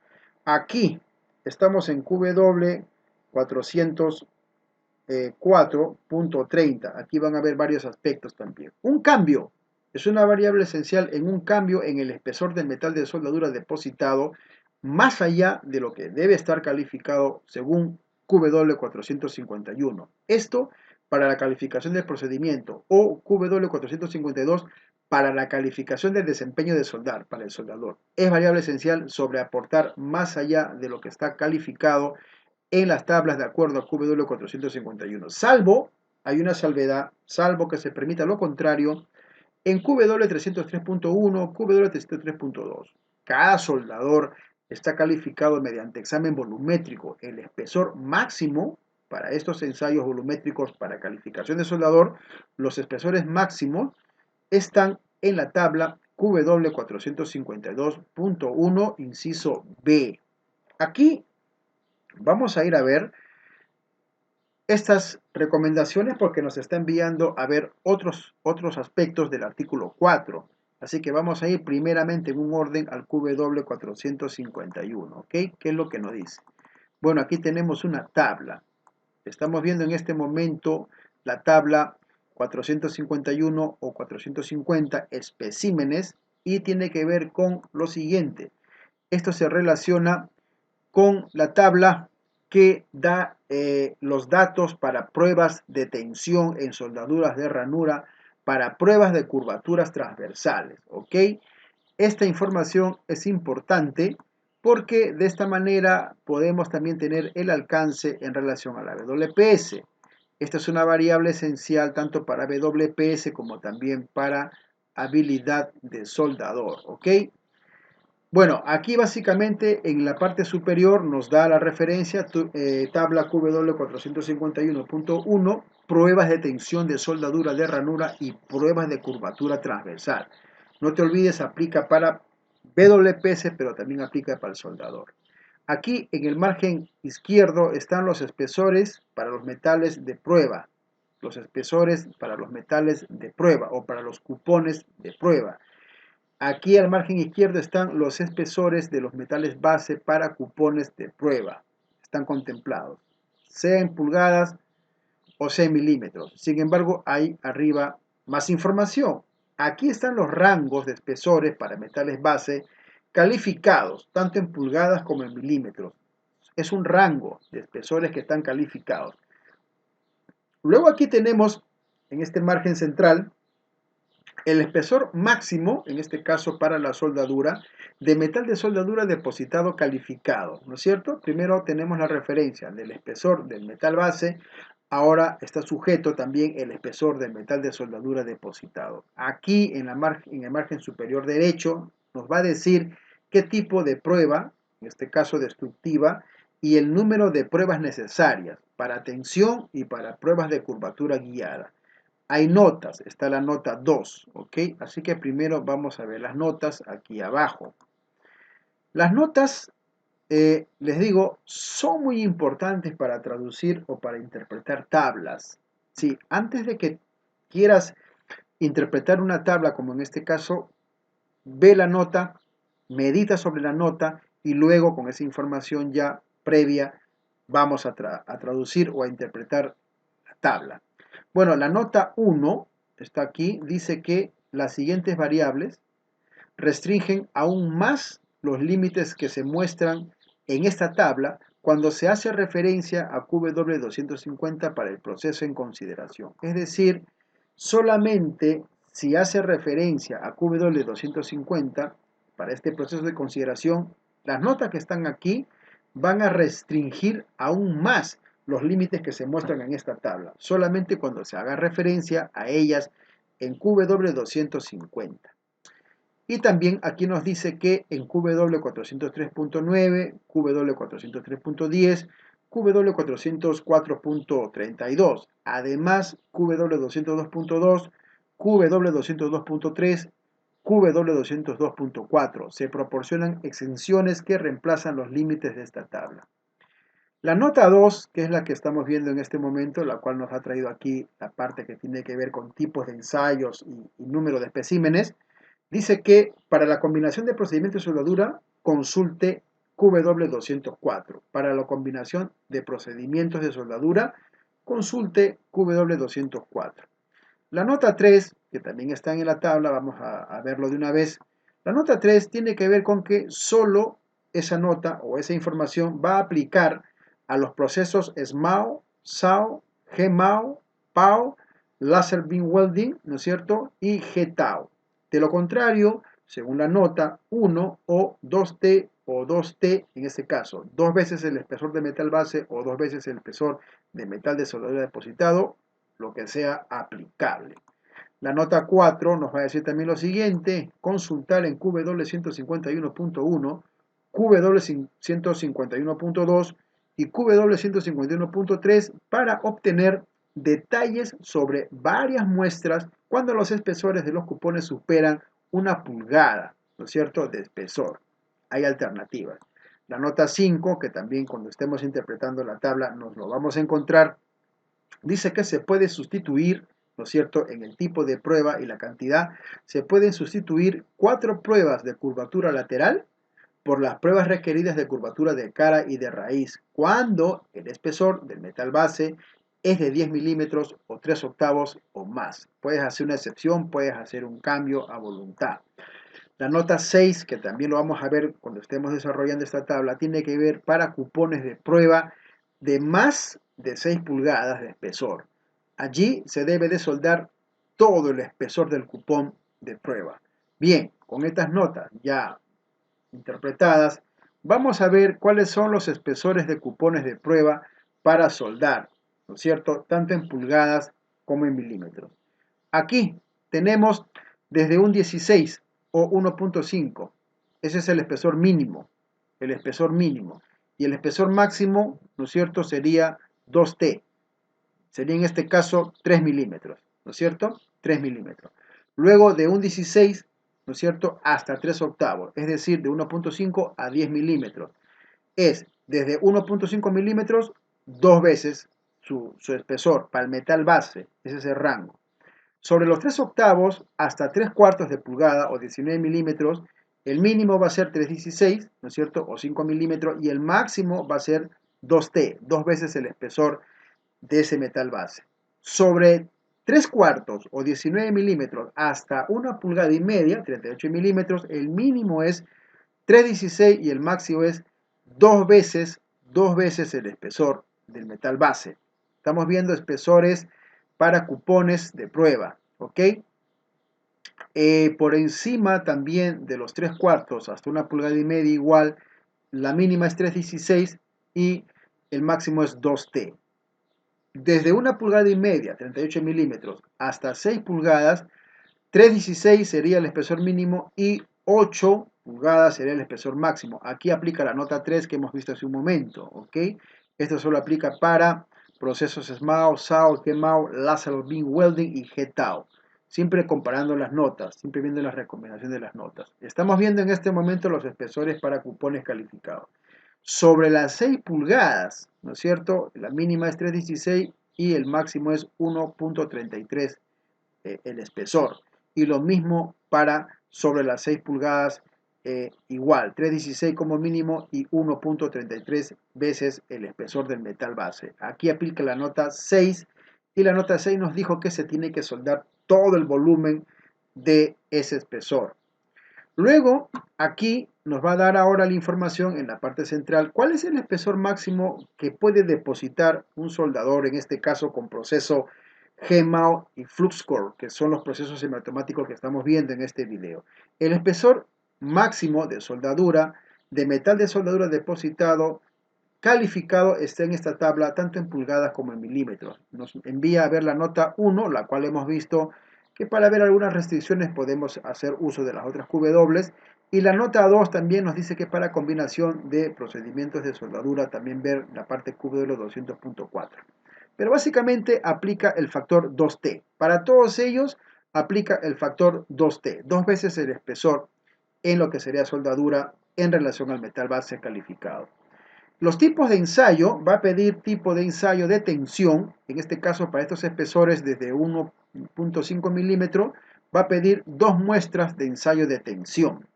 Speaker 1: Aquí estamos en QW404.30. Aquí van a ver varios aspectos también. Un cambio es una variable esencial en un cambio en el espesor del metal de soldadura depositado más allá de lo que debe estar calificado según QW451. Esto para la calificación del procedimiento o QW452 para la calificación del desempeño de soldar para el soldador. Es variable esencial sobre aportar más allá de lo que está calificado en las tablas de acuerdo a QW451. Salvo, hay una salvedad, salvo que se permita lo contrario en QW303.1, QW303.2. Cada soldador está calificado mediante examen volumétrico. El espesor máximo para estos ensayos volumétricos para calificación de soldador, los espesores máximos están en la tabla QW452.1, inciso B. Aquí vamos a ir a ver estas recomendaciones porque nos está enviando a ver otros aspectos del artículo 4. Así que vamos a ir primeramente en un orden al QW451, ¿ok? ¿Qué es lo que nos dice? Bueno, aquí tenemos una tabla. Estamos viendo en este momento la tabla 451 o 450 especímenes y tiene que ver con lo siguiente. Esto se relaciona con la tabla que da los datos para pruebas de tensión en soldaduras de ranura, para pruebas de curvaturas transversales, ¿ok? Esta información es importante porque de esta manera podemos también tener el alcance en relación a la WPS. Esta es una variable esencial tanto para WPS como también para habilidad de soldador, ¿ok? Bueno, aquí básicamente en la parte superior nos da la referencia, tabla QW451.1, pruebas de tensión de soldadura de ranura y pruebas de curvatura transversal. No te olvides, aplica para WPS, pero también aplica para el soldador. Aquí en el margen izquierdo están los espesores para los metales de prueba, los espesores para los metales de prueba o para los cupones de prueba. Aquí al margen izquierdo están los espesores de los metales base para cupones de prueba. Están contemplados, sea en pulgadas o sea en milímetros. Sin embargo, hay arriba más información. Aquí están los rangos de espesores para metales base calificados, tanto en pulgadas como en milímetros. Es un rango de espesores que están calificados. Luego aquí tenemos, en este margen central, el espesor máximo, en este caso para la soldadura, de metal de soldadura depositado calificado, ¿no es cierto? Primero tenemos la referencia del espesor del metal base, ahora está sujeto también el espesor del metal de soldadura depositado. Aquí en el margen superior derecho nos va a decir qué tipo de prueba, en este caso destructiva, y el número de pruebas necesarias para tensión y para pruebas de curvatura guiada. Hay notas, está la nota 2, ¿ok? Así que primero vamos a ver las notas aquí abajo. Las notas, les digo, son muy importantes para traducir o para interpretar tablas. Sí, antes de que quieras interpretar una tabla, como en este caso, ve la nota, medita sobre la nota y luego con esa información ya previa vamos a traducir o a interpretar la tabla. Bueno, la nota 1 está aquí, dice que las siguientes variables restringen aún más los límites que se muestran en esta tabla cuando se hace referencia a QW250 para el proceso en consideración. Es decir, solamente si hace referencia a QW250 para este proceso de consideración, las notas que están aquí van a restringir aún más los límites que se muestran en esta tabla, solamente cuando se haga referencia a ellas en QW250. Y también aquí nos dice que en QW403.9, QW403.10, QW404.32, además QW202.2, QW202.3, QW202.4, se proporcionan exenciones que reemplazan los límites de esta tabla. La nota 2, que es la que estamos viendo en este momento, la cual nos ha traído aquí la parte que tiene que ver con tipos de ensayos y número de especímenes, dice que para la combinación de procedimientos de soldadura, consulte QW204. Para la combinación de procedimientos de soldadura, consulte QW204. La nota 3, que también está en la tabla, vamos a verlo de una vez. La nota 3 tiene que ver con que solo esa nota o esa información va a aplicar a los procesos SMAO, SAO, GMAO, PAO, Laser Beam Welding, ¿no es cierto? Y GTAO. De lo contrario, según la nota, 1 o 2T o 2T, en este caso, dos veces el espesor de metal base o dos veces el espesor de metal de soldadura depositado, lo que sea aplicable. La nota 4 nos va a decir también lo siguiente: consultar en QW151.1, QW151.2 y QW151.3 para obtener detalles sobre varias muestras cuando los espesores de los cupones superan una pulgada, ¿no es cierto?, de espesor. Hay alternativas. La nota 5, que también cuando estemos interpretando la tabla nos lo vamos a encontrar, dice que se puede sustituir, ¿no es cierto?, en el tipo de prueba y la cantidad, se pueden sustituir 4 pruebas de curvatura lateral por las pruebas requeridas de curvatura de cara y de raíz, cuando el espesor del metal base es de 10 milímetros o 3 octavos o más. Puedes hacer una excepción, puedes hacer un cambio a voluntad. La nota 6, que también lo vamos a ver cuando estemos desarrollando esta tabla, tiene que ver para cupones de prueba de más de 6 pulgadas de espesor. Allí se debe de soldar todo el espesor del cupón de prueba. Bien, con estas notas ya interpretadas, vamos a ver cuáles son los espesores de cupones de prueba para soldar, ¿no es cierto?, tanto en pulgadas como en milímetros. Aquí tenemos desde un 16 o 1.5. Ese es el espesor mínimo. El espesor mínimo. Y el espesor máximo, ¿no es cierto?, sería 2T. Sería en este caso 3 milímetros, ¿no es cierto? 3 milímetros. Luego de un 16, ¿no es cierto?, hasta 3 octavos. Es decir, de 1.5 a 10 milímetros. Es desde 1.5 milímetros, dos veces su espesor para el metal base. Ese es el rango. Sobre los 3 octavos hasta 3 cuartos de pulgada o 19 milímetros, el mínimo va a ser 3,16, ¿no es cierto?, o 5 milímetros, y el máximo va a ser 2T, dos veces el espesor de ese metal base. Sobre 3 cuartos o 19 milímetros hasta 1 pulgada y media, 38 milímetros, el mínimo es 3,16 y el máximo es dos veces el espesor del metal base. Estamos viendo espesores para cupones de prueba, ¿ok? Por encima también de los 3 cuartos hasta 1 pulgada y media igual, la mínima es 3,16 y el máximo es 2T. Desde 1 pulgada y media, 38 milímetros, hasta 6 pulgadas, 3,16 sería el espesor mínimo y 8 pulgadas sería el espesor máximo. Aquí aplica la nota 3 que hemos visto hace un momento, ¿ok? Esto solo aplica para procesos SMAO, SAO, GMAO, Laser Beam Welding y GTAO. Siempre comparando las notas, siempre viendo las recomendaciones de las notas. Estamos viendo en este momento los espesores para cupones calificados. Sobre las 6 pulgadas, ¿no es cierto?, la mínima es 3,16 y el máximo es 1.33 el espesor. Y lo mismo para sobre las 6 pulgadas, igual, 3,16 como mínimo y 1.33 veces el espesor del metal base. Aquí aplica la nota 6 y la nota 6 nos dijo que se tiene que soldar todo el volumen de ese espesor. Luego, aquí nos va a dar ahora la información en la parte central, cuál es el espesor máximo que puede depositar un soldador, en este caso con proceso GMAO y FluxCore, que son los procesos semiautomáticos que estamos viendo en este video. El espesor máximo de soldadura, de metal de soldadura depositado, calificado, está en esta tabla, tanto en pulgadas como en milímetros. Nos envía a ver la nota 1, la cual hemos visto que para ver algunas restricciones podemos hacer uso de las otras QW, y la nota 2 también nos dice que para combinación de procedimientos de soldadura también ver la parte QW 200.4. Pero básicamente aplica el factor 2T. Para todos ellos aplica el factor 2T, dos veces el espesor en lo que sería soldadura en relación al metal base calificado. Los tipos de ensayo, va a pedir tipo de ensayo de tensión, en este caso para estos espesores desde 1.5 milímetros, va a pedir 2 muestras de ensayo de tensión,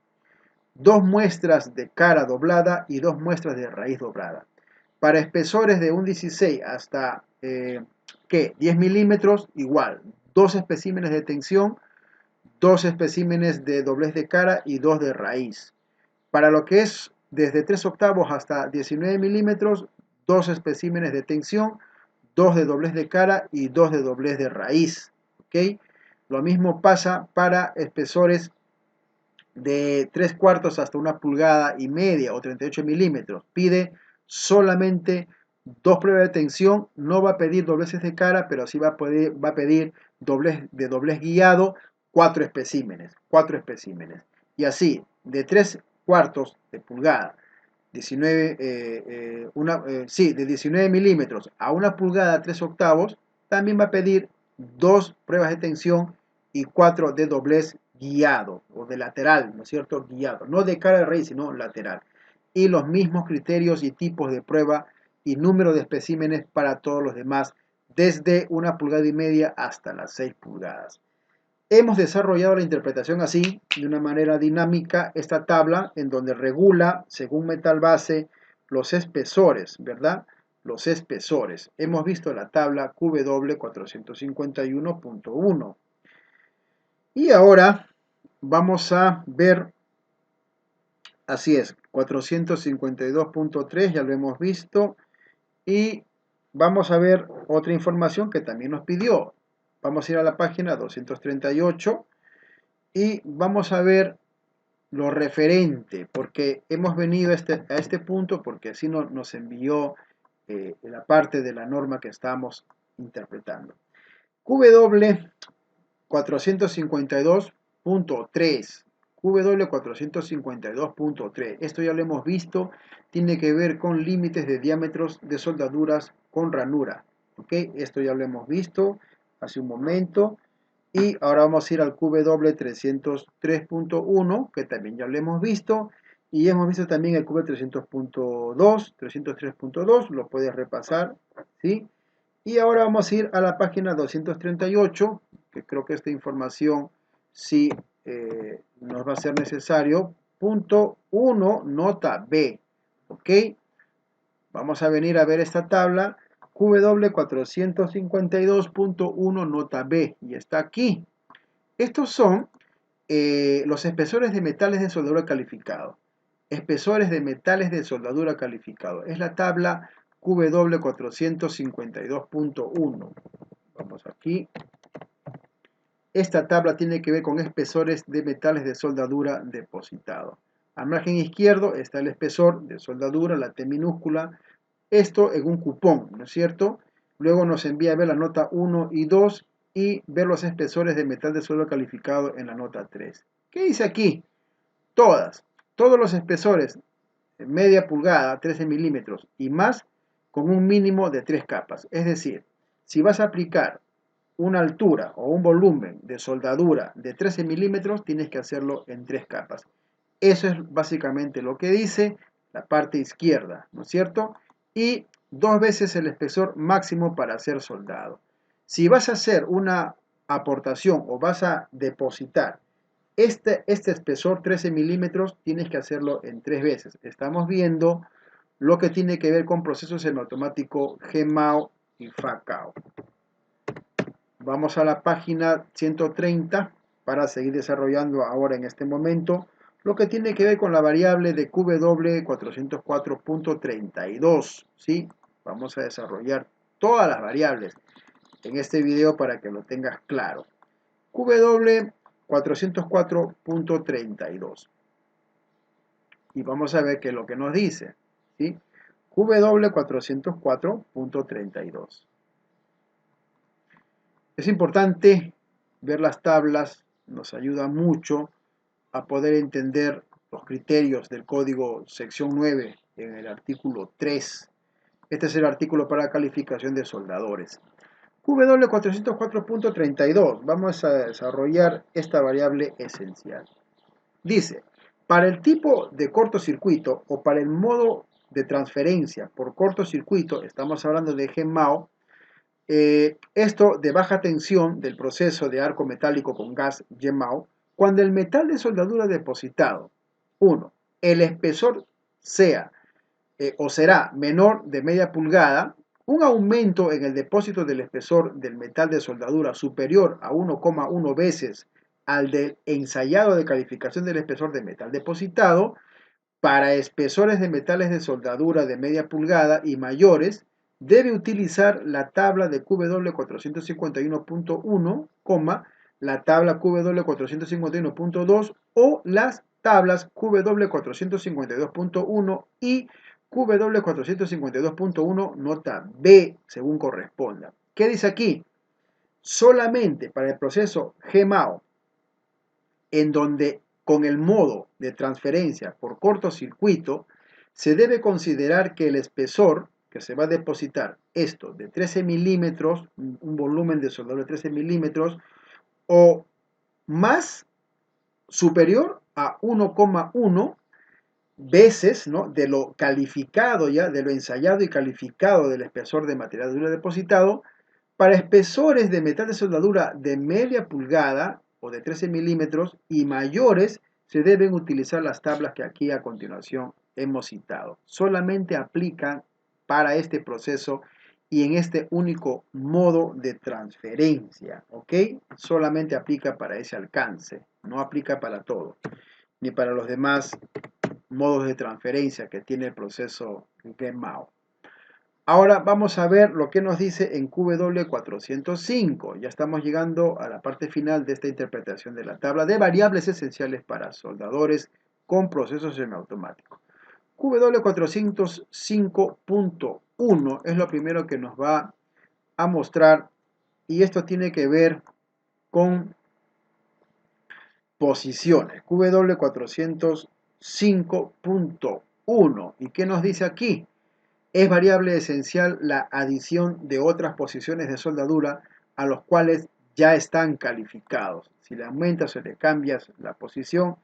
Speaker 1: 2 muestras de cara doblada y 2 muestras de raíz doblada. Para espesores de un 16 hasta 10 milímetros, igual, 2 especímenes de tensión, 2 especímenes de doblez de cara y 2 de raíz. Para lo que es desde 3 octavos hasta 19 milímetros, 2 especímenes de tensión, 2 de doblez de cara y 2 de doblez de raíz. ¿Okay? Lo mismo pasa para espesores de 3 cuartos hasta 1 pulgada y media o 38 milímetros. Pide solamente 2 pruebas de tensión, no va a pedir dobleces de cara, pero sí va a pedir doblez guiado, 4 especímenes. Y así, de 3 cuartos de pulgada, 19, de 19 milímetros a 1 pulgada 3 octavos, también va a pedir 2 pruebas de tensión y 4 de doblez guiado o de lateral, ¿no es cierto? Guiado, no de cara de raíz, sino lateral. Y los mismos criterios y tipos de prueba y número de especímenes para todos los demás, desde 1 pulgada y media hasta las 6 pulgadas. Hemos desarrollado la interpretación así, de una manera dinámica, esta tabla en donde regula, según metal base, los espesores, ¿verdad? Los espesores. Hemos visto la tabla QW451.1. Y ahora vamos a ver, así es, 452.3, ya lo hemos visto. Y vamos a ver otra información que también nos pidió. Vamos a ir a la página 238 y vamos a ver lo referente, porque hemos venido a este punto porque así nos envió la parte de la norma que estamos interpretando. QW 452.3. QW452.3. Esto ya lo hemos visto, tiene que ver con límites de diámetros de soldaduras con ranura. ¿Ok? Esto ya lo hemos visto hace un momento. Y ahora vamos a ir al QW303.1, que también ya lo hemos visto. Y hemos visto también el QW300.2, 303.2, lo puedes repasar, ¿sí? Y ahora vamos a ir a la página 238, que creo que esta información sí nos va a ser necesario. Punto 1, nota B, ¿ok? Vamos a venir a ver esta tabla, QW452.1, nota B, y está aquí. Estos son los espesores de metales de soldadura calificado. Espesores de metales de soldadura calificado. Es la tabla QW452.1. Vamos aquí. Esta tabla tiene que ver con espesores de metales de soldadura depositado. Al margen izquierdo está el espesor de soldadura, la T minúscula. Esto en un cupón, ¿no es cierto? Luego nos envía a ver la nota 1 y 2 y ver los espesores de metal de soldadura calificado en la nota 3. ¿Qué dice aquí? Todos los espesores media pulgada, 13 milímetros y más, con un mínimo de 3 capas. Es decir, si vas a aplicar una altura o un volumen de soldadura de 13 milímetros, tienes que hacerlo en 3 capas. Eso es básicamente lo que dice la parte izquierda, ¿no es cierto? Y 2 veces el espesor máximo para hacer soldado. Si vas a hacer una aportación o vas a depositar este espesor 13 milímetros, tienes que hacerlo en 3 veces. Estamos viendo lo que tiene que ver con procesos semiautomático GMAO y FACAO. Vamos a la página 130 para seguir desarrollando ahora en este momento lo que tiene que ver con la variable de QW404.32. ¿Sí? Vamos a desarrollar todas las variables en este video para que lo tengas claro. QW404.32. Y vamos a ver qué es lo que nos dice. ¿Sí? QW404.32. Es importante ver las tablas, nos ayuda mucho a poder entender los criterios del código sección 9 en el artículo 3. Este es el artículo para calificación de soldadores. QW404.32. Vamos a desarrollar esta variable esencial. Dice, para el tipo de cortocircuito o para el modo de transferencia por cortocircuito, estamos hablando de GMAO, esto de baja tensión del proceso de arco metálico con gas GMAO, cuando el metal de soldadura depositado, 1, el espesor sea o será menor de media pulgada, un aumento en el depósito del espesor del metal de soldadura superior a 1,1 veces al del ensayado de calificación del espesor de metal depositado, para espesores de metales de soldadura de media pulgada y mayores, debe utilizar la tabla de QW451.1, la tabla QW451.2 o las tablas QW452.1 y QW452.1 nota B, según corresponda. ¿Qué dice aquí? Solamente para el proceso GMAO, en donde con el modo de transferencia por cortocircuito, se debe considerar que el espesor que se va a depositar, esto de 13 milímetros, un volumen de soldadura de 13 milímetros, o más superior a 1,1 veces, ¿no?, de lo calificado ya, de lo ensayado y calificado del espesor de material duro depositado, para espesores de metal de soldadura de media pulgada o de 13 milímetros y mayores, se deben utilizar las tablas que aquí a continuación hemos citado. Solamente aplican para este proceso y en este único modo de transferencia, ¿ok? Solamente aplica para ese alcance, no aplica para todo, ni para los demás modos de transferencia que tiene el proceso GMAO. Ahora vamos a ver lo que nos dice en QW405. Ya estamos llegando a la parte final de esta interpretación de la tabla de variables esenciales para soldadores con procesos semiautomáticos. QW405.1 es lo primero que nos va a mostrar y esto tiene que ver con posiciones. QW405.1. ¿Y qué nos dice aquí? Es variable esencial la adición de otras posiciones de soldadura a los cuales ya están calificados. Si le aumentas o le cambias la posición,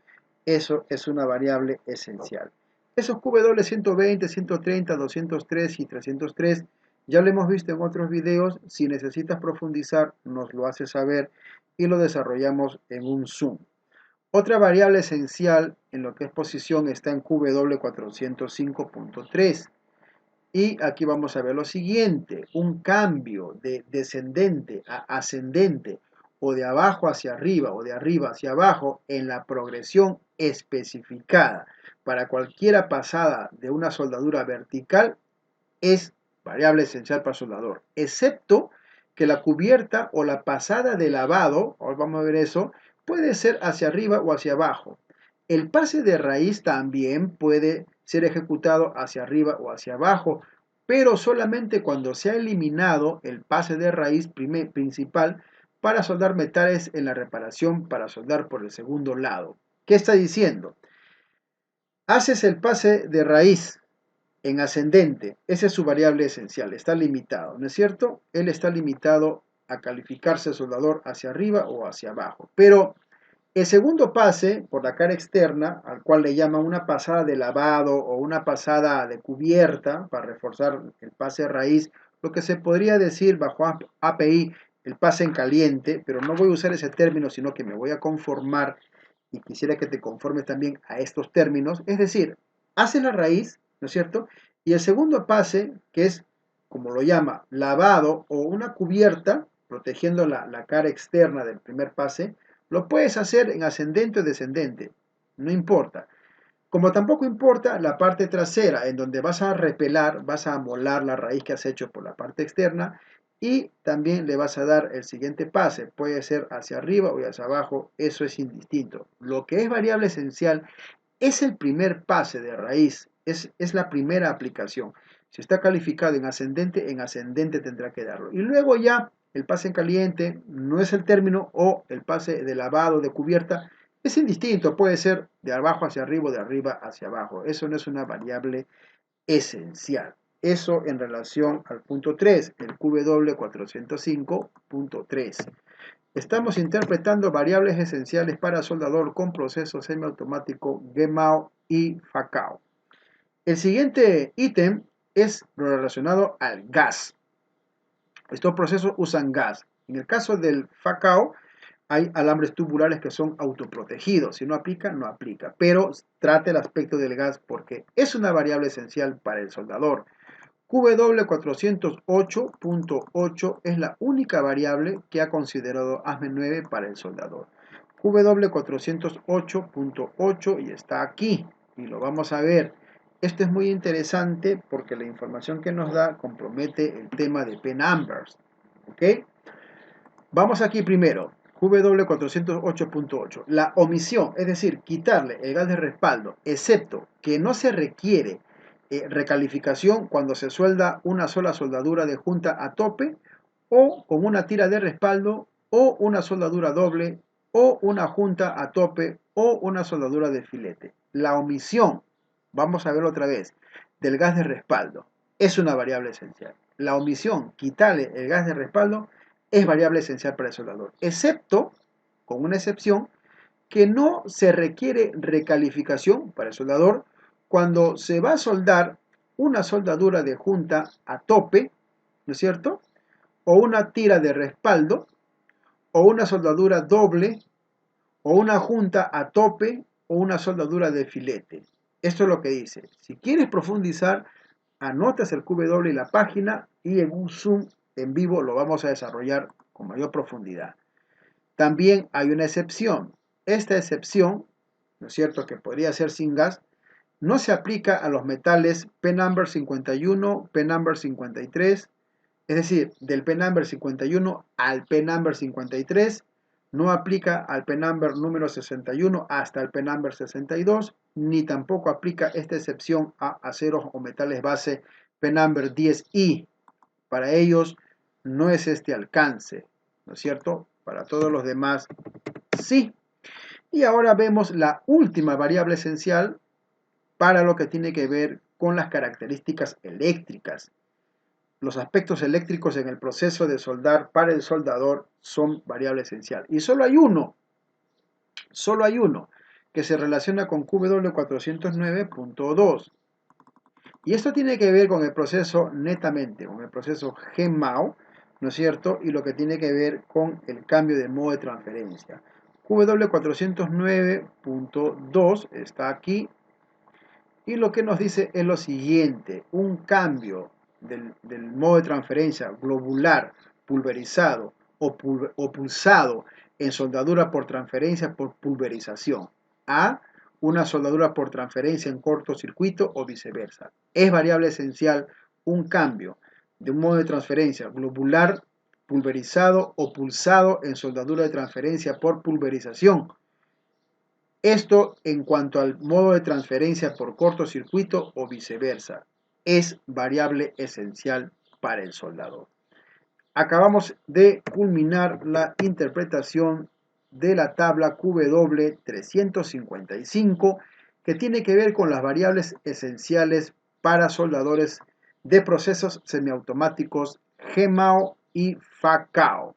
Speaker 1: eso es una variable esencial. Esos QW120, 130, 203 y 303 ya lo hemos visto en otros videos. Si necesitas profundizar, nos lo haces saber y lo desarrollamos en un Zoom. Otra variable esencial en lo que es posición está en QW405.3. Y aquí vamos a ver lo siguiente, un cambio de descendente a ascendente o de abajo hacia arriba o de arriba hacia abajo en la progresión especificada para cualquier pasada de una soldadura vertical es variable esencial para el soldador, excepto que la cubierta o la pasada de lavado, ahora vamos a ver eso, puede ser hacia arriba o hacia abajo. El pase de raíz también puede ser ejecutado hacia arriba o hacia abajo, pero solamente cuando se ha eliminado el pase de raíz principal para soldar metales en la reparación para soldar por el segundo lado. ¿Qué está diciendo? Haces el pase de raíz en ascendente, esa es su variable esencial, está limitado, ¿no es cierto? Él está limitado a calificarse soldador hacia arriba o hacia abajo, pero el segundo pase por la cara externa, al cual le llaman una pasada de lavado o una pasada de cubierta para reforzar el pase raíz, lo que se podría decir bajo API el pase en caliente, pero no voy a usar ese término, sino que me voy a conformar y quisiera que te conformes también a estos términos, es decir, hace la raíz, ¿no es cierto? Y el segundo pase, que es, como lo llama, lavado o una cubierta, protegiendo la cara externa del primer pase, lo puedes hacer en ascendente o descendente, no importa. Como tampoco importa la parte trasera, en donde vas a repelar, vas a amolar la raíz que has hecho por la parte externa y también le vas a dar el siguiente pase. Puede ser hacia arriba o hacia abajo, eso es indistinto. Lo que es variable esencial es el primer pase de raíz, es la primera aplicación. Si está calificado en ascendente tendrá que darlo. Y luego ya el pase en caliente no es el término o el pase de lavado, de cubierta, es indistinto, puede ser de abajo hacia arriba o de arriba hacia abajo. Eso no es una variable esencial. Eso en relación al punto 3, el QW405.3. Estamos interpretando variables esenciales para soldador con proceso semiautomático GMAO y FACAO. El siguiente ítem es lo relacionado al gas. Estos procesos usan gas. En el caso del FACAO, hay alambres tubulares que son autoprotegidos. Si no aplica, no aplica. Pero trate el aspecto del gas porque es una variable esencial para el soldador. QW408.8 es la única variable que ha considerado ASME 9 para el soldador. QW408.8 y está aquí. Y lo vamos a ver. Esto es muy interesante porque la información que nos da compromete el tema de P-numbers. ¿Ok? Vamos aquí primero. QW408.8. La omisión, es decir, quitarle el gas de respaldo, excepto que no se requiere recalificación cuando se suelda una sola soldadura de junta a tope o con una tira de respaldo o una soldadura doble o una junta a tope o una soldadura de filete. La omisión, vamos a verlo otra vez, del gas de respaldo es una variable esencial. La omisión, quitarle el gas de respaldo, es variable esencial para el soldador, excepto, con una excepción, que no se requiere recalificación para el soldador cuando se va a soldar una soldadura de junta a tope, ¿no es cierto? O una tira de respaldo, o una soldadura doble, o una junta a tope, o una soldadura de filete. Esto es lo que dice. Si quieres profundizar, anotas el QW y la página y en un Zoom en vivo lo vamos a desarrollar con mayor profundidad. También hay una excepción. Esta excepción, ¿no es cierto?, que podría ser sin gas, no se aplica a los metales P-number 51, P-number 53, es decir, del P-number 51 al P-number 53, no aplica al P-number número 61 hasta el P-number 62, ni tampoco aplica esta excepción a aceros o metales base P-number 10I. Para ellos no es este alcance, ¿no es cierto? Para todos los demás, sí. Y ahora vemos la última variable esencial para lo que tiene que ver con las características eléctricas. Los aspectos eléctricos en el proceso de soldar para el soldador son variable esencial. Y solo hay uno que se relaciona con QW409.2. Y esto tiene que ver con el proceso netamente, con el proceso GMAO, ¿no es cierto? Y lo que tiene que ver con el cambio de modo de transferencia. QW409.2 está aquí. Y lo que nos dice es lo siguiente, un cambio del modo de transferencia globular, pulverizado o pulsado en soldadura por transferencia por pulverización a una soldadura por transferencia en cortocircuito o viceversa. Es variable esencial un cambio de un modo de transferencia globular, pulverizado o pulsado en soldadura de transferencia por pulverización. Esto en cuanto al modo de transferencia por cortocircuito o viceversa. Es variable esencial para el soldador. Acabamos de culminar la interpretación de la tabla QW355 que tiene que ver con las variables esenciales para soldadores de procesos semiautomáticos GMAO y FACAO.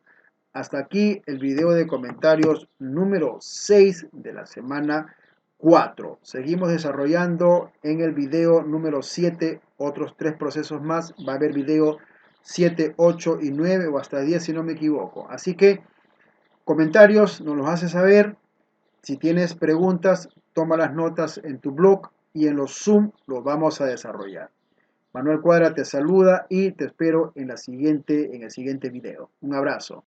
Speaker 1: Hasta aquí el video de comentarios número 6 de la semana 4. Seguimos desarrollando en el video número 7 otros 3 procesos más. Va a haber video 7, 8 y 9 o hasta 10 si no me equivoco. Así que comentarios nos los haces saber. Si tienes preguntas, toma las notas en tu blog y en los Zoom los vamos a desarrollar. Manuel Cuadra te saluda y te espero en el siguiente video. Un abrazo.